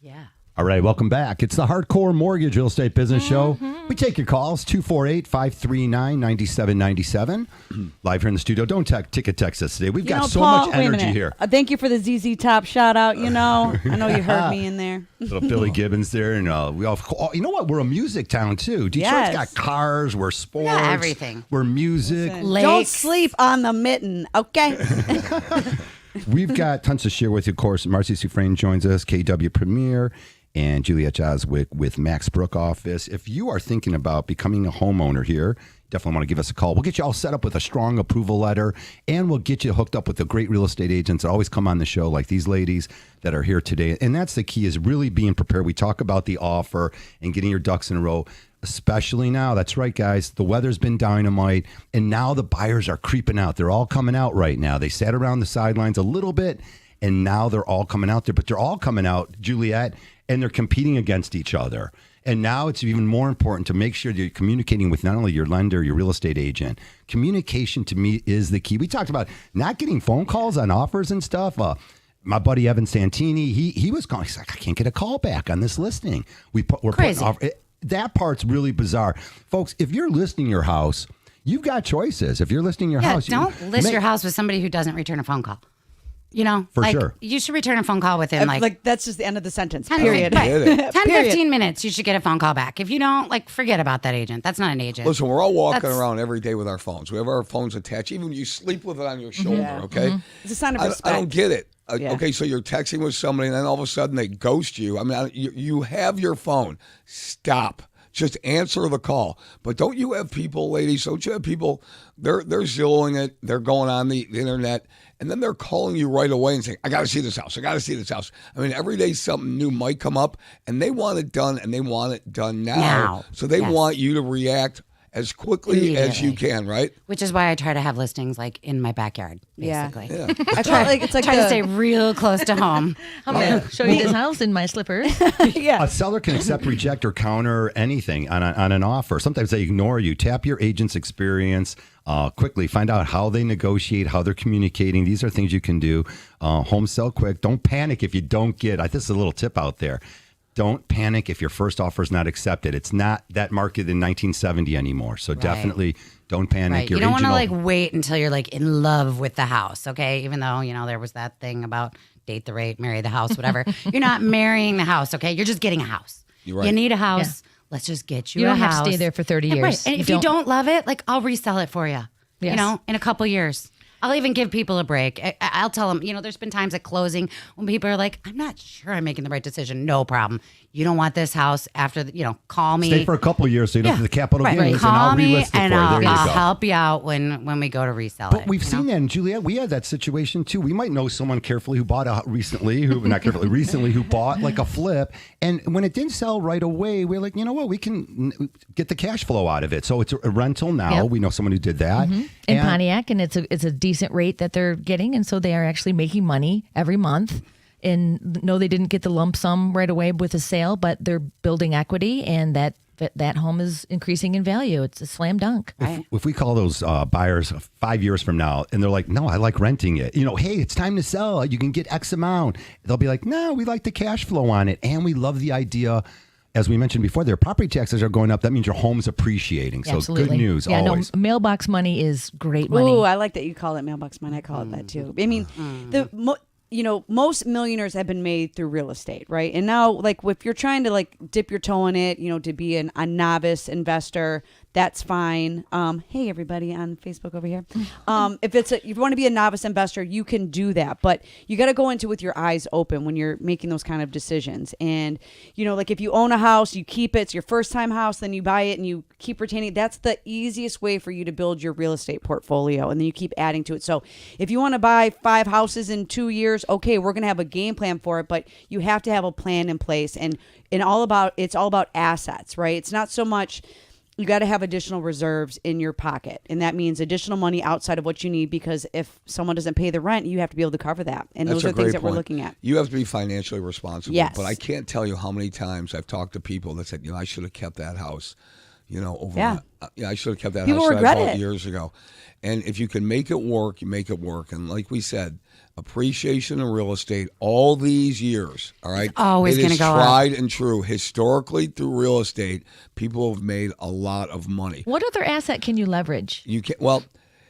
Yeah. All right, welcome back. It's the Hardcore Mortgage Real Estate Business Show. We take your calls, 248-539-9797. Live here in the studio. Don't ticket text us today. We've got so Paul, much wait a energy minute. here. Thank you for the ZZ Top shout out. I know you heard me in there. Little Billy Gibbons there. And we all, you know what? We're a music town, too. Detroit's got cars. We're sports. Yeah, everything. We're music. Don't sleep on the mitten, okay? We've got tons to share with you. Of course, Marcy Soufrine joins us, KW Premier, and Juliet Jozwick with Max Broock office. If you are thinking about becoming a homeowner here, definitely want to give us a call. We'll get you all set up with a strong approval letter, and we'll get you hooked up with the great real estate agents that always come on the show, like these ladies that are here today. And that's the key, is really being prepared. We talk about the offer and getting your ducks in a row, especially now. That's right, guys. The weather's been dynamite, and now the buyers are creeping out. They're all coming out right now. They sat around the sidelines a little bit, and now they're all coming out there. But they're all coming out, Juliet, and they're competing against each other. And now it's even more important to make sure that you're communicating with not only your lender, your real estate agent. Communication, to me, is the key. We talked about not getting phone calls on offers and stuff. My buddy Evan Santini, he was calling. He's like, I can't get a call back on this listing. We're Crazy. putting offer. That part's really bizarre. Folks, if you're listing your house, you've got choices. If you're listing your house. Don't list your house with somebody who doesn't return a phone call. You know, For sure. You should return a phone call within that's just the end of the sentence. 10, Period. right. 10, Period. 15 minutes, you should get a phone call back. If you don't, forget about that agent. That's not an agent. Listen, we're all walking around every day with our phones. We have our phones attached. Even when you sleep with it on your shoulder, okay? It's a sign of respect. I don't get it. Yeah. Okay, so you're texting with somebody, and then all of a sudden they ghost you. I mean, you have your phone. Stop. Just answer the call. But don't you have people, ladies, don't you have people, they're Zillowing it, they're going on the internet, and then they're calling you right away and saying, I got to see this house. I got to see this house. I mean, every day something new might come up, and they want it done, and they want it done now. So they want you to react as quickly as you can, right? Which is why I try to have listings in my backyard, basically. Yeah. I try it's like Try to stay real close to home. I'm going to show you this house in my slippers. A seller can accept, reject, or counter anything on an offer. Sometimes they ignore you. Tap your agent's experience quickly. Find out how they negotiate, how they're communicating. These are things you can do. Home sell quick. Don't panic if you don't get. This is a little tip out there. Don't panic if your first offer is not accepted. It's not that market in 1970 anymore. So definitely don't panic. Right. You don't want to wait until you're in love with the house, okay? Even though, there was that thing about date the rate, marry the house, whatever. You're not marrying the house, okay? You're just getting a house. You're right. You need a house. Yeah. Let's just get you a house. You don't have to stay there for 30 years. Right. And if you don't love it, I'll resell it for you, in a couple years. I'll even give people a break. I'll tell them, there's been times at closing when people are like, I'm not sure I'm making the right decision. No problem. You don't want this house after, call me. Stay for a couple of years so you don't have the capital gains. Call and I'll me relist it and for you. There I'll you go. help you out when we go to resell it. But we've seen that, and Juliet, we had that situation too. We might know someone carefully who bought recently who bought a flip, and when it didn't sell right away, we're like, you know what, we can get the cash flow out of it. So it's a rental now. Yep. We know someone who did that in Pontiac, and it's a decent rate that they're getting, and so they are actually making money every month. And no, they didn't get the lump sum right away with a sale, but they're building equity, and that home is increasing in value. It's a slam dunk. If we call those buyers 5 years from now and they're like, no, I like renting it. Hey, it's time to sell. You can get X amount. They'll be like, no, we like the cash flow on it. And we love the idea. As we mentioned before, their property taxes are going up. That means your home's appreciating. So Absolutely. Good news always. No, mailbox money is great money. Ooh, I like that you call it mailbox money. I call it that too. I mean, most millionaires have been made through real estate, right? And now, if you're trying to dip your toe in it, to be a novice investor, that's fine. Hey, everybody on Facebook over here. If you want to be a novice investor, you can do that, but you got to go into with your eyes open when you're making those kind of decisions. And if you own a house, you keep it. It's your first time house, then you buy it and you keep retaining it. That's the easiest way for you to build your real estate portfolio, and then you keep adding to it. So if you want to buy 5 houses in 2 years, okay, we're gonna have a game plan for it, but you have to have a plan in place. And it's all about assets, right? It's not so much. You got to have additional reserves in your pocket. And that means additional money outside of what you need, because if someone doesn't pay the rent, you have to be able to cover that. And those are things that we're looking at. You have to be financially responsible. Yes. But I can't tell you how many times I've talked to people that said, I should have kept that house. over. Yeah. I should have kept that People house that regret I bought it. years ago. And if you can make it work, you make it work. And like we said, appreciation in real estate all these years, all right? It's always It gonna is go up. tried and true. Historically, through real estate, people have made a lot of money. What other asset can you leverage? You can't. Well,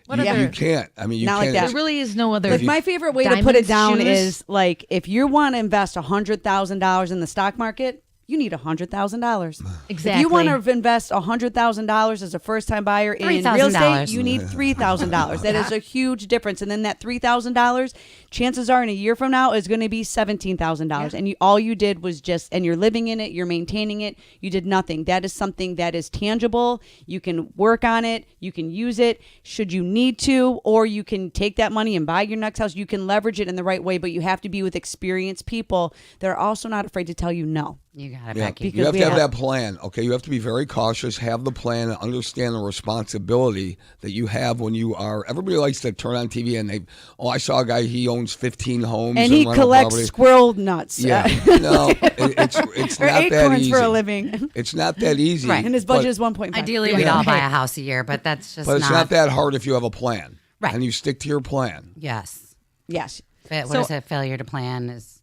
What you, other- you can't. I mean, you Not like can't. that. There really is no other. Like my favorite way to put it diamonds, down shoes? is like if you want to invest $100,000 in the stock market, you need $100,000. Exactly. If you want to invest $100,000 as a first-time buyer in real estate, $3,000. you need $3,000. That is a huge difference. And then that $3,000, chances are in a year from now is going to be $17,000. And all you did was and you're living in it, you're maintaining it. You did nothing. That is something that is tangible. You can work on it. You can use it should you need to, or you can take that money and buy your next house. You can leverage it in the right way, but you have to be with experienced people that are also not afraid to tell you no. You got it, Yeah, Becky. you have we to have have- that plan. Okay, you have to be very cautious, have the plan, and understand the responsibility that you have when you are. Everybody likes to turn on TV and I saw a guy, he owns 15 homes And he rental collects property. squirrel nuts. Yeah, no, it's or not that acorns easy. for a living. It's not that easy. Right. And his budget is 1.5. Ideally, we'd all buy a house a year, but that's just But it's not that hard if you have a plan. Right. And you stick to your plan. Yes. Yes. What is it? Failure to plan is.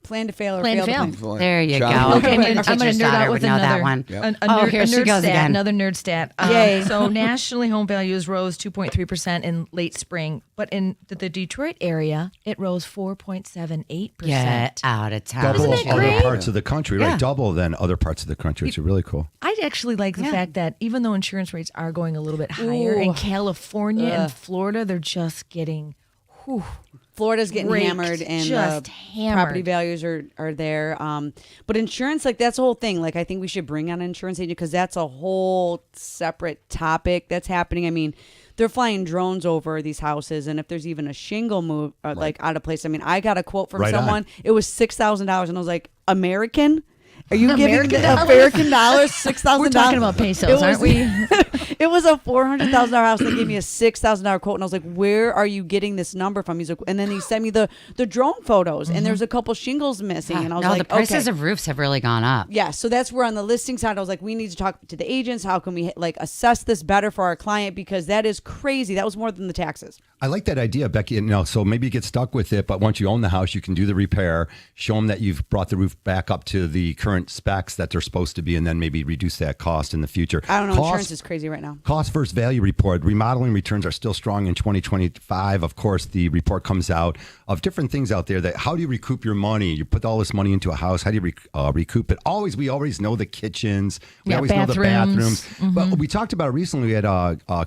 Plan to fail or Plan to fail to fail. plan. There you John, go. Okay, Okay, I'm the going to teacher's nerd out daughter with would know another that one. A Here she nerd goes stat, again. Another nerd stat. Yay. So nationally, home values rose 2.3% in late spring, but in the Detroit area, it rose 4.78%. Get out of town. Double Isn't it other great? parts of the country, right? Yeah. Double than other parts of the country. It's really cool. I actually like the fact that even though insurance rates are going a little bit higher in California and Florida, they're just getting. Florida's getting Raked, hammered and just hammered. property values are there. But insurance, like that's the whole thing. Like I think we should bring on an insurance agent because that's a whole separate topic that's happening. I mean, they're flying drones over these houses, and if there's even a shingle move like out of place, I mean, I got a quote from Right on. someone. It was $6,000, and I was like, American. Are you giving American the dollars? American dollars $6,000? We're talking about pesos, aren't we? It was a $400,000 house. And they gave me a $6,000 quote, and I was like, "Where are you getting this number from?" He's like, and then he sent me the drone photos, and there's a couple shingles missing, and I was no, like, the prices okay. of roofs have really gone up. Yeah, so that's where on the listing side, I was like, we need to talk to the agents. How can we like assess this better for our client because that is crazy. That was more than the taxes. I like that idea, Becky. So maybe you get stuck with it, but once you own the house, you can do the repair, show them that you've brought the roof back up to the current specs that they're supposed to be, and then maybe reduce that cost in the future. I don't know. Insurance is crazy right now. Cost versus value report. Remodeling returns are still strong in 2025. Of course, the report comes out of different things out there that how do you recoup your money? You put all this money into a house. How do you recoup it? We always know the kitchens. We always know the bathrooms. But we talked about it recently. We had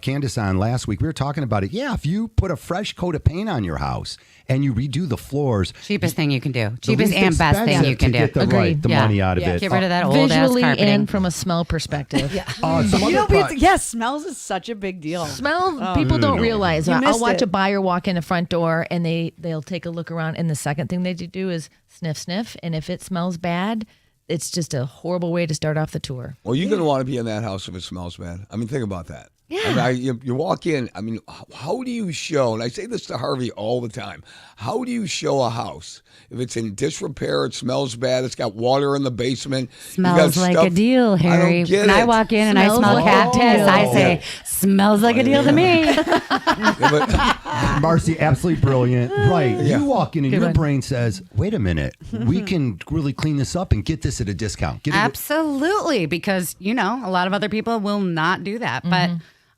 Candace on last week. We were talking about it. Yeah, if you put a fresh coat of paint on your house and you redo the floors, Cheapest thing you can do. the Cheapest least and best thing expensive you can to do. get the, Agreed. the Yeah. money out of Yeah, it. get rid of that old ass Visually carpeting. and from a smell perspective. Some You other know, yes, smells is such a big deal. Smell, people don't realize. You I'll missed watch it. a buyer walk in the front door and they'll take a look around, and the second thing they do is sniff, and if it smells bad, it's just a horrible way to start off the tour. Well, you're going to want to be in that house if it smells bad. I mean, think about that. Yeah. I mean, you walk in, I mean, how do you show, and I say this to Harvey all the time, how do you show a house if it's in disrepair, it smells bad, it's got water in the basement? you got Smells like stuff- a deal, Harry. I don't get When I it. walk in and I Smells smell like cat a piss, deal. I say, smells like a deal to me. Yeah, but- Marcy, absolutely brilliant. Right. Yeah. You walk in and Good your one. brain says, wait a minute, we can really clean this up and get this at a discount. Get it. Absolutely, because, a lot of other people will not do that. But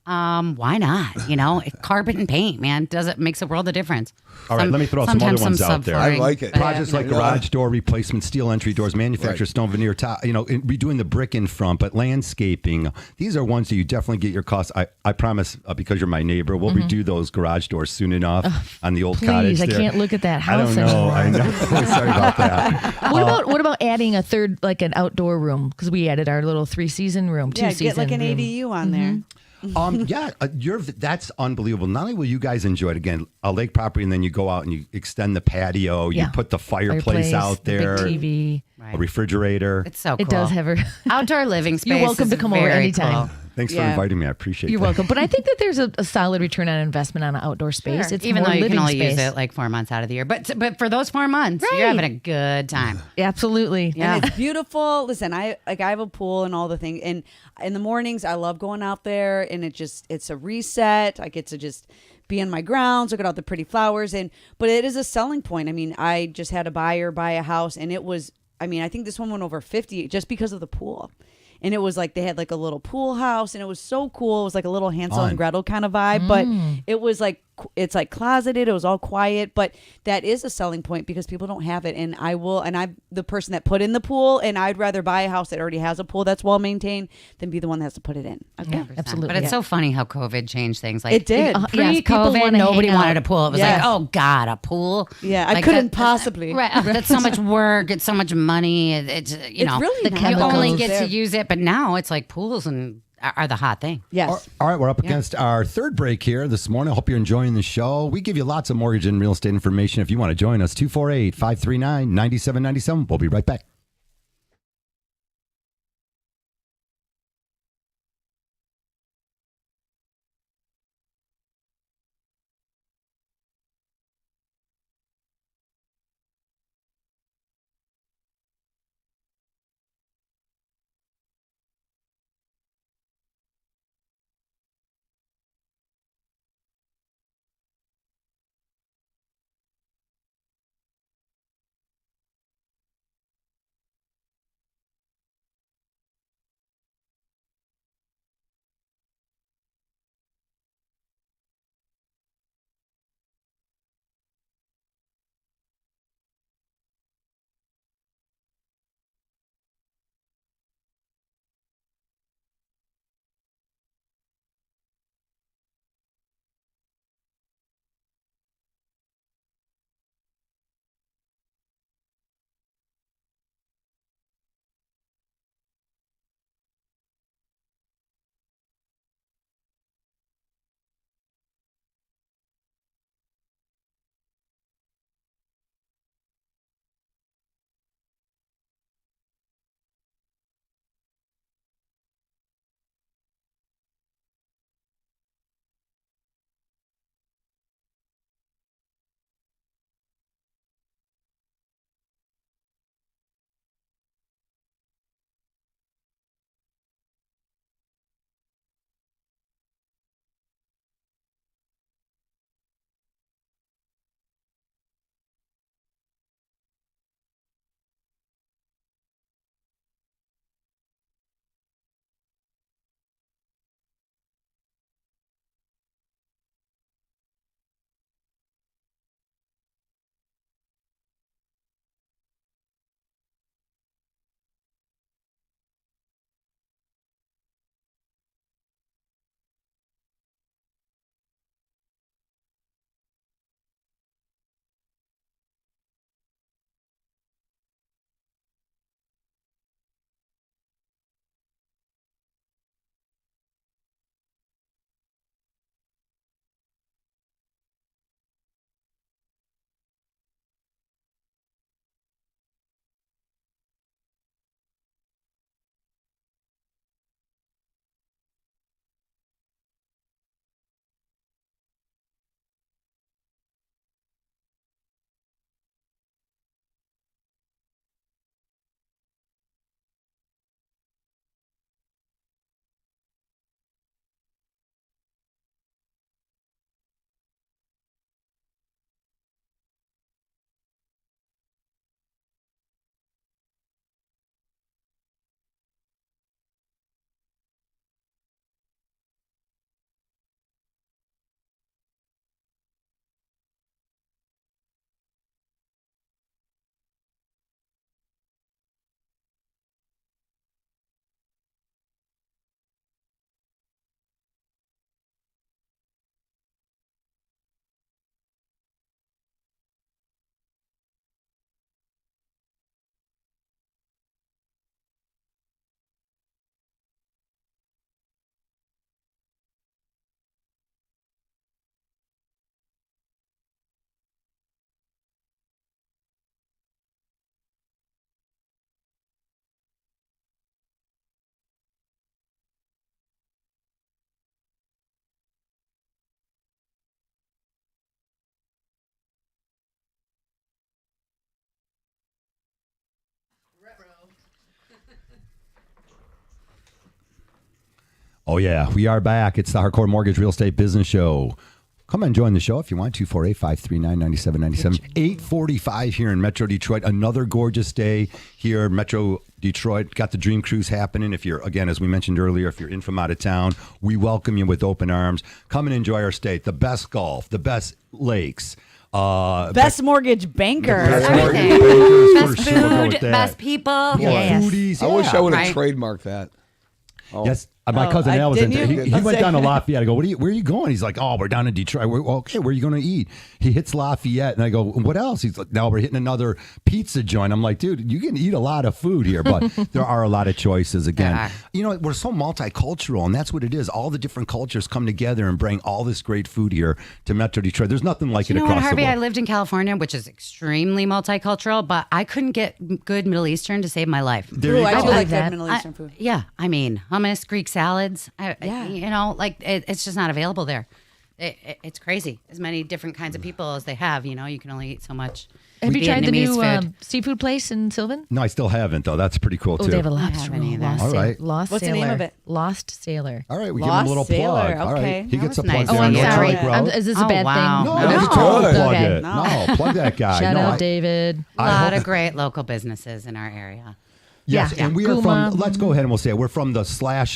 why not? Carpet and paint, man, makes a world of difference. All right, let me throw some other ones out there. I like it. Projects like You know, garage door replacement, steel entry doors, manufactured Right. stone veneer, redoing the brick in front, but landscaping. These are ones that you definitely get your costs. I promise, because you're my neighbor, we'll redo those garage doors soon enough on the old cottage. Please, I there. can't look at that house I don't know. anymore. I know. Sorry about that. What about adding a third, like an outdoor room? Because we added our little 3-season room, Yeah, two-season get like an room. ADU on there. That's unbelievable. Not only will you guys enjoy it, again, a lake property, and then you go out and you extend the patio, you Yeah. put the fireplace out the there, big TV. a refrefrigerator. It's so cool. It does have a. Outdoor living space. You're welcome is to come over very anytime. cool. Thanks for Yeah. inviting me. I appreciate You're that. welcome. But I think that there's a solid return on investment on an outdoor space. It's Even more though you living can only space. use it like 4 months out of the year. But for those 4 months, Right. you're having a good time. Absolutely. Yeah. And it's beautiful. Listen, I have a pool and all the things, and in the mornings I love going out there, and it's a reset. I get to just be in my grounds, look at all the pretty flowers, but it is a selling point. I mean, I just had a buyer buy a house, and it was, I mean, I think this one went over 50 just because of the pool. And it was like they had like a little pool house, and it was so cool. It was like a little Hansel Fun. and Gretel kind of vibe, but it was like, it's like closeted. It was all quiet, but that is a selling point because people don't have it. And I'm the person that put in the pool, and I'd rather buy a house that already has a pool that's well maintained than be the one that has to put it in. Okay. Absolutely. But it's so funny how COVID changed things. Like It did. Yes, people Pre-COVID, wanna nobody hang out. wanted a pool. It was Yes. like, oh God, a pool. Yeah, I Like couldn't possibly. Right, that's so much work. It's so much money. It's really you not. only Chemicals. get to use it. But now it's like pools and are the hot thing. Yes. All right, we're up against our third break here this morning. I hope you're enjoying the show. We give you lots of mortgage and real estate information. If you want to join us, 248-539-9797. We'll be right back. Oh, yeah, we are back. It's the Hardcore Mortgage Real Estate Business Show. Come and join the show if you want. 248-539-9797. 8:45 here in Metro Detroit. Another gorgeous day here in Metro Detroit. Got the Dream Cruise happening. If you're, again, as we mentioned earlier, if you're in from out of town, we welcome you with open arms. Come and enjoy our state. The best golf, the best lakes. Best mortgage banker. Everything. For Best sure, we'll go food, with that. best people. Yes. Foodies. I wish I would have Right. trademarked that. Oh. Yes. My cousin Al was in didn't there. you? He went down to Lafayette. I go, where are you going? He's like, oh, we're down in Detroit. Okay, where are you going to eat? He hits Lafayette. And I go, what else? He's like, now we're hitting another pizza joint. I'm like, dude, you can eat a lot of food here, but there are a lot of choices again. There are. You know, we're so multicultural, and that's what it is. All the different cultures come together and bring all this great food here to Metro Detroit. There's nothing like You it know what, across the Harvey? board. I lived in California, which is extremely multicultural, but I couldn't get good Middle Eastern to save my life. There Ooh, you I go. do like that. that Middle Eastern food. Yeah, I mean, hummus, Greek salads. Yeah. You know, like it's just not available there. It's crazy. As many different kinds of people as they have, you know, you can only eat so much. Have you tried the Vietnamese new food. seafood place in Sylvan? No, I still haven't, though. That's pretty cool, Oh, too. they have a I lobster haven't roll. either. Lost All right. Lost What's the Sailor. name of it? Lost Sailor. All right, we give him a Lost little Sailor, plug. All okay. right, he That gets a was plug nice. there Oh, on I'm North sorry. Lake Road. Is this a Oh, bad wow. thing? No, No. that's totally Okay. plug it. No. No, plug that guy. Shout No, out, I- David. A lot of great local businesses in our area. Yes, Yeah. and we are Guma. from, let's go ahead and we'll say it. We're from the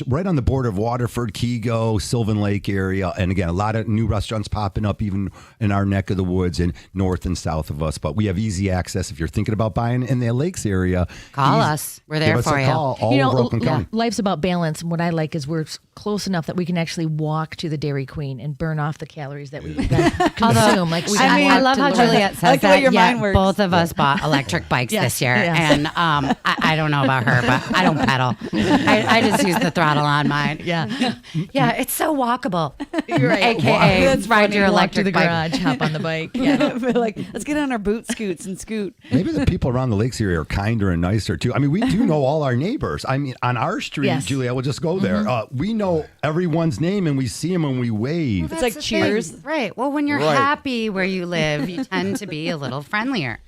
/ right on the border of Waterford, Kego, Sylvan Lake area. And again, a lot of new restaurants popping up even in our neck of the woods and north and south of us. But we have easy access if you're thinking about buying in the lakes area. Call us. We're there give us for a you. call all over Oakland County. Life's about balance. And what I like is we're close enough that we can actually walk to the Dairy Queen and burn off the calories that we consume. Like we I walk love to how the- Juliet says I like the way that. your Yet mind works. both of us bought electric bikes Yes, this year, yes. and I don't know about her, but I don't pedal. I just use the throttle on mine. Yeah, Yeah, it's so walkable. you're right. AKA That's ride your Walk to electric the bike. garage, hop on the bike. Yeah. We're like, let's get on our boot scoots and scoot. Maybe the people around the lakes area are kinder and nicer too. I mean, we do know all our neighbors. I mean, on our street, Yes. Julia, we'll just go there. We know everyone's name and we see them and we wave. It's like That's the Cheers. thing. Right. Well, when you're Right. happy where you live, you tend to be a little friendlier.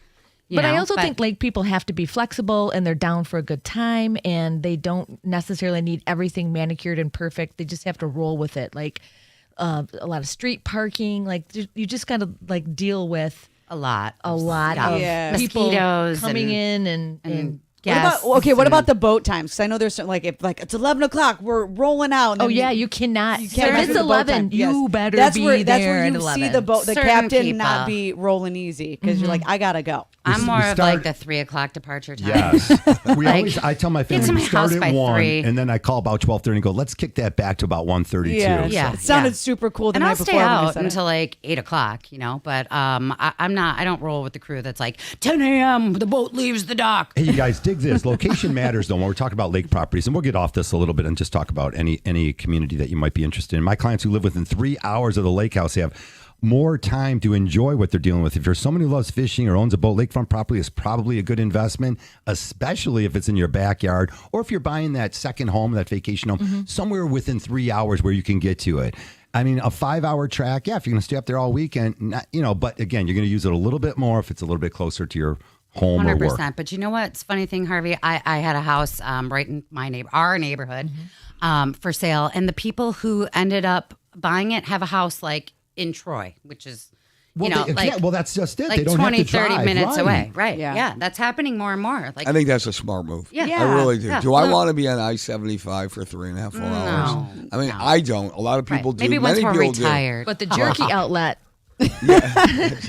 you But I know? also think lake people have to be flexible and they're down for a good time and they don't necessarily need everything manicured and perfect. They just have to roll with it. Like a lot of street parking, like you just got to like deal with a lot of Yeah. people Mosquitoes coming and- in and guests. What about the boat times? Because I know there's certain, like if like it's 11 o'clock, we're rolling out. And oh then yeah, you cannot. you can't if mess it's with the boat 11, time. you Yes. better that's be where, there That's where at you 11. see the boat, the Certain captain not people. be rolling easy because you're like, I gotta go. I'm more we of start- like the 3 o'clock departure time. Yes. I tell my get family to we my start house by at 1 3. and then I call about 12:30 and go, let's kick that back to about 1:32. Yeah. It sounded yeah. super cool the And night I'll stay before when I out said it. until like 8 o'clock, you know. But I'm not. I don't roll with the crew that's like 10 a.m. The boat leaves the dock. Hey, you guys, dig this. Location matters, though, when we're talking about lake properties. And we'll get off this a little bit and just talk about any community that you might be interested in. My clients who live within 3 hours of the lake house have more time to enjoy what they're dealing with. If you're someone who loves fishing or owns a boat, lakefront property is probably a good investment, especially if it's in your backyard or if you're buying that second home, that vacation home, somewhere within 3 hours where you can get to it. I mean, a 5-hour track, yeah, if you're going to stay up there all weekend, but again, you're going to use it a little bit more if it's a little bit closer to your home or work. 100%. But you know what's funny thing, Harvey? I had a house right in our neighborhood for sale, and the people who ended up buying it have a house like in Troy, which is that's just it. like they don't 20, have to 30 drive. minutes Right. away. Right. Yeah. Yeah. That's happening more and more. Like I think that's a smart move. Yeah. I really do. Yeah. Do I No. want to be on I-75 for 3.5, 4 hours? I mean, No. I don't. A lot of right. people do. Maybe once Many we're people do. retired. But the jerky outlet.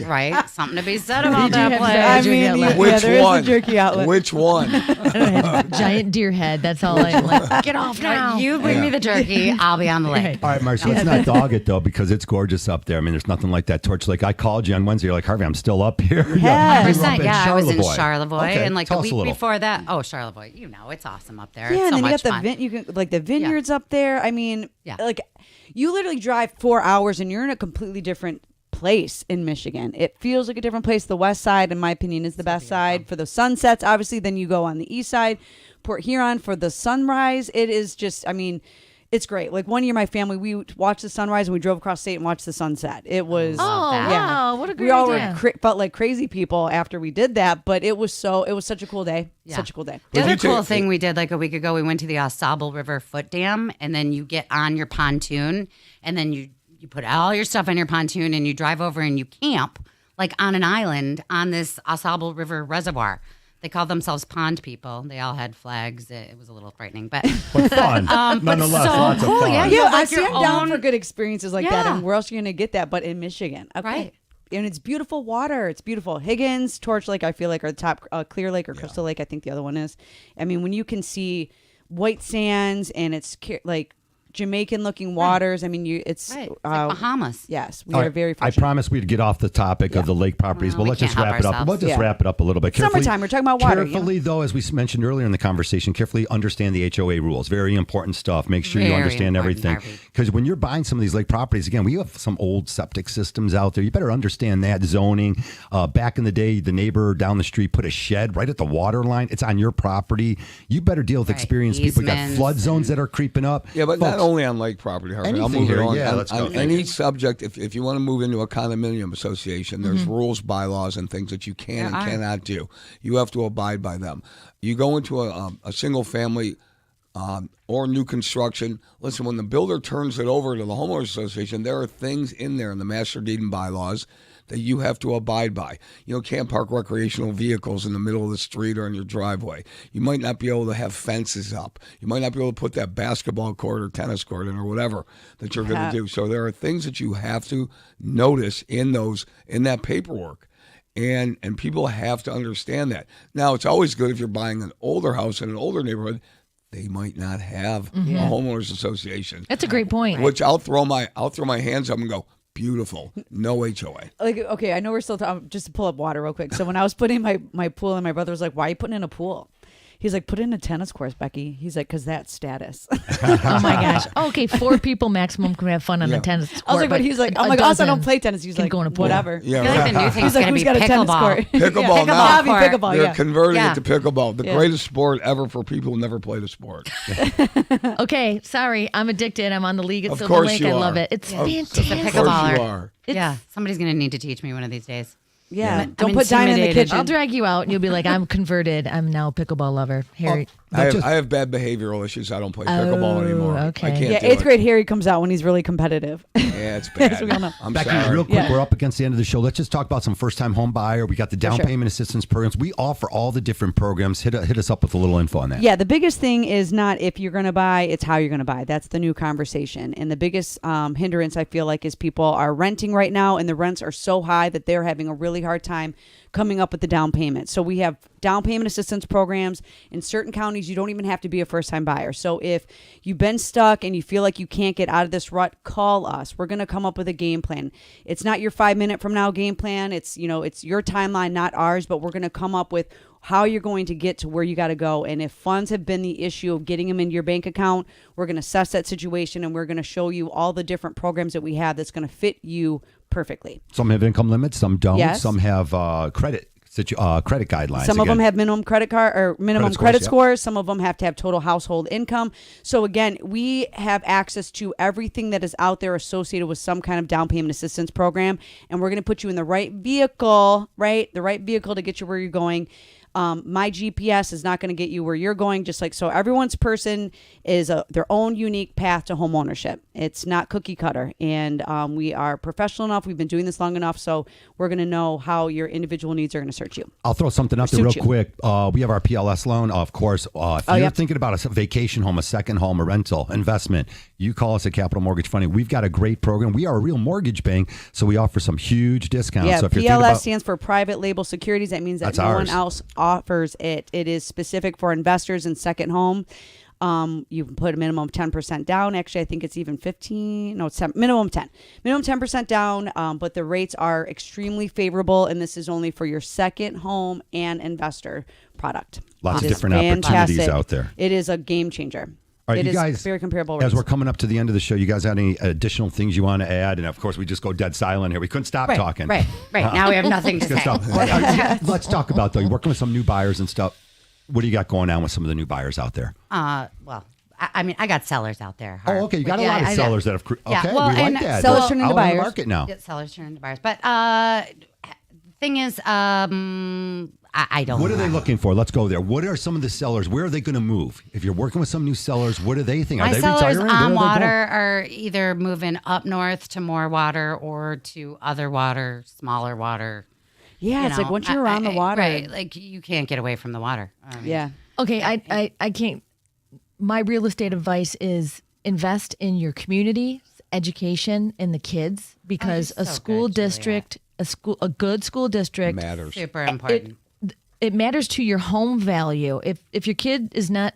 Right. Something to be said about do that have place. that. I Jerky mean, outlet. Which there is one? a jerky outlet. Which one? Giant deer head. That's all I'm like. Get off now. You bring me the jerky, I'll be on the lake. All right, Marcy, let's not dog it, though, because it's gorgeous up there. I mean, there's nothing like that Torch Lake. I called you on Wednesday. You're like, Harvey, I'm still up here. Yeah. You were up 100%. in Yeah, I was in Charlevoix. Charlevoix, Okay, and like tell a us week little. before that, Charlevoix, it's awesome up there. Yeah, It's and so then you much got the fun. you can like the vineyards up there. I mean, Yeah. like you literally drive 4 hours and you're in a completely different place in Michigan. It feels like a different place. The west side, in my opinion, is the best side for the sunsets. Obviously, then you go on the east side, Port Huron for the sunrise. It is just, I mean, It's great. Like one year, my family, we watched the sunrise and we drove across state and watched the sunset. It was, wow, what a great we all idea. felt like crazy people after we did that, but it was such a cool day. Yeah. Such a cool day. The other cool thing we did like a week ago, we went to the Sable River Foot Dam, and then you get on your pontoon, and then you put all your stuff on your pontoon, and you drive over and you camp like on an island on this Sable River reservoir. They called themselves pond people. They all had flags. It was a little frightening, but fun. Nonetheless, so lots of cool. fun. Yeah, Yeah, like I'm down for good experiences like that. And where else are you going to get that but in Michigan? Okay. Right. And it's beautiful water. It's beautiful. Higgins, Torch Lake, I feel like, are the top. Clear Lake or Crystal Lake, I think the other one is. I mean, when you can see white sands and it's like Jamaican-looking waters. I mean, it's like Bahamas. Yes, we All are right, very I fortunate. promised we'd get off the topic of the lake properties, but we let's just can't wrap it help up. We'll just ourselves. wrap it up a little bit. Summertime, we're talking about water. Carefully, though, as we mentioned earlier in the conversation, carefully understand the HOA rules. Very important stuff. Make sure you Very understand important, everything. Harvey. Because when you're buying some of these lake properties, again, we have some old septic systems out there. You better understand that zoning. Back in the day, the neighbor down the street put a shed right at the water line. It's on your property. You better deal with experienced people. You got Easements flood zones that are creeping up. Yeah, but Folks, not only on lake property, Harvey. I'll anything move it here, on. yeah, on, let's go. on any subject, if you want to move into a condominium association, there's rules, bylaws, and things that you can and cannot do. You have to abide by them. You go into a single family or new construction. Listen, when the builder turns it over to the homeowners association, there are things in there in the master deed and bylaws that you have to abide by. You can't park recreational vehicles in the middle of the street or in your driveway. You might not be able to have fences up. You might not be able to put that basketball court or tennis court in or whatever that you're going to do. So there are things that you have to notice in that paperwork. And people have to understand that. Now, it's always good if you're buying an older house in an older neighborhood, they might not have a homeowners association. That's a great point. Which I'll throw my hands up and go, beautiful, no HOA. Like, okay, I know we're still talking, just to pull up water real quick. So when I was putting my pool, and my brother was like, why are you putting in a pool? He's like, put in a tennis course, Becky. He's like, because that's status. Oh my gosh. Okay, 4 people maximum can have fun on the tennis court. I was like, but he's like, I'm like, also I don't play tennis. He's can like, go in a pool. whatever. Yeah, I feel like the new thing's He's like, going to who's be got a tennis court? pickleball. Pickleball now. That'd be court. pickleball, They're yeah. converting Yeah. it to pickleball, the greatest sport ever for people who never played a sport. Okay, sorry, I'm addicted. I'm on the league at Of Silver course Lake. you I are. love it. It's Of fantastic. Of course Pickleballer. you are. Yeah, somebody's going to need to teach me one of these days. Yeah, I'm don't put Dinah in the intimidated. kitchen. I'll drag you out and you'll be like, I'm converted. I'm now a pickleball lover. Harry. I have bad behavioral issues. I don't play pickleball anymore. okay. I can't Yeah, do 8th it. grade Harry comes out when he's really competitive. Yeah, it's bad. we all know. I'm Becky, sorry. real quick, Yeah. we're up against the end of the show. Let's just talk about some first-time home buyer. We got the down sure. payment assistance programs. We offer all the different programs. Hit us up with a little info on that. Yeah, the biggest thing is not if you're going to buy, it's how you're going to buy. That's the new conversation. And the biggest hindrance, I feel like, is people are renting right now, and the rents are so high that they're having a really hard time coming up with the down payment. So we have down payment assistance programs. In certain counties, you don't even have to be a first-time buyer. So if you've been stuck and you feel like you can't get out of this rut, call us. We're going to come up with a game plan. It's not your 5-minute from now game plan. It's your timeline, not ours, but we're going to come up with how you're going to get to where you got to go. And if funds have been the issue of getting them into your bank account, we're going to assess that situation, and we're going to show you all the different programs that we have that's going to fit you perfectly. Some have income limits, some don't. Yes. Some have credit guidelines. Some of them have minimum credit card or minimum credit scores, scores. Some of them have to have total household income. So again, we have access to everything that is out there associated with some kind of down payment assistance program, and we're going to put you in the right vehicle, the right vehicle to get you where you're going. My GPS is not going to get you where you're going, just like so. Everyone's person is their own unique path to home ownership. It's not cookie cutter, and we are professional enough. We've been doing this long enough, so we're going to know how your individual needs are going to search you. I'll throw something up there real quick. We have our PLS loan, of course. If you're thinking about a vacation home, a second home, a rental, investment, you call us at Capital Mortgage Funding. We've got a great program. We are a real mortgage bank, so we offer some huge discounts. Yeah, so if you're PLS stands for private label securities. That means that That's no ours. one else offers it. It is specific for investors in second home. You can put a minimum of 10% down. Actually, I think it's even 15. No, it's minimum 10. Minimum 10% down, but the rates are extremely favorable, and this is only for your second home and investor product. Lots It of is different opportunities fantastic. out there. It is a game changer. All right, It you is guys, very comparable rates. as we're coming up to the end of the show, you guys have any additional things you want to add? And of course, we just go dead silent here. We couldn't stop talking. Right. Now we have nothing to Good say. stuff. Let's talk about, though. You're working with some new buyers and stuff. What do you got going on with some of the new buyers out there? Well, I mean, I got sellers out there. Oh, okay. You got a lot of sellers that have. Okay, Yeah, well, we like and that. sellers They're turn into out in buyers. the market now. Yeah, sellers turn into buyers. But thing is, I don't. What are know. they looking for? Let's go there. What are some of the sellers? Where are they going to move? If you're working with some new sellers, what do they think? Are My they sellers retiring? on Where are they water going? are either moving up north to more water or to other water, smaller water. Yeah, it's like once you're around the water. right? Like you can't get away from the water. Yeah. Okay, I can't. My real estate advice is invest in your community, education, and the kids because you're a so school good, Juliet. district, a good school district Matters. Super important. it matters to your home value. If your kid is not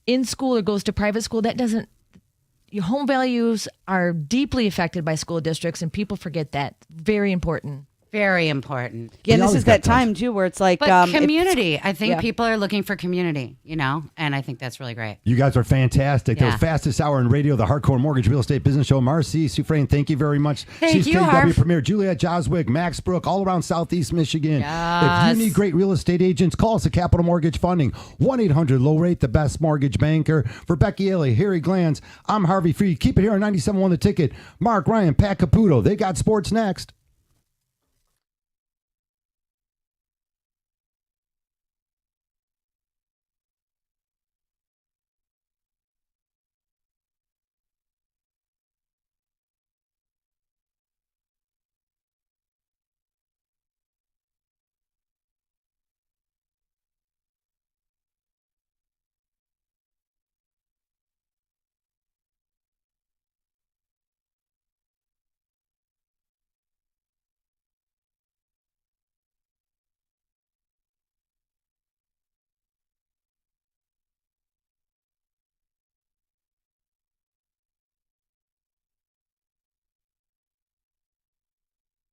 in school or goes to private school, that doesn't. Your home values are deeply affected by school districts, and people forget that. Very important. Very important. Yeah, and this always is that got those. time too where it's like But if- community, I think yeah. people are looking for community, and I think that's really great. You guys are fantastic. Yeah. The fastest hour in radio, the Hardcore Mortgage Real Estate Business Show. Marcy Soufrine, thank you very much. Thank She's you, KW Harv. Premier, Juliet Jozwick, Max Broock, all around Southeast Michigan. Yes. If you need great real estate agents, call us at Capital Mortgage Funding. 1-800-LOW RATE, the best mortgage banker. For Becky Ailey, Harry Glanz, I'm Harvey Freed. Keep it here on 97.1 The Ticket. Mark Ryan, Pat Caputo. They got sports next.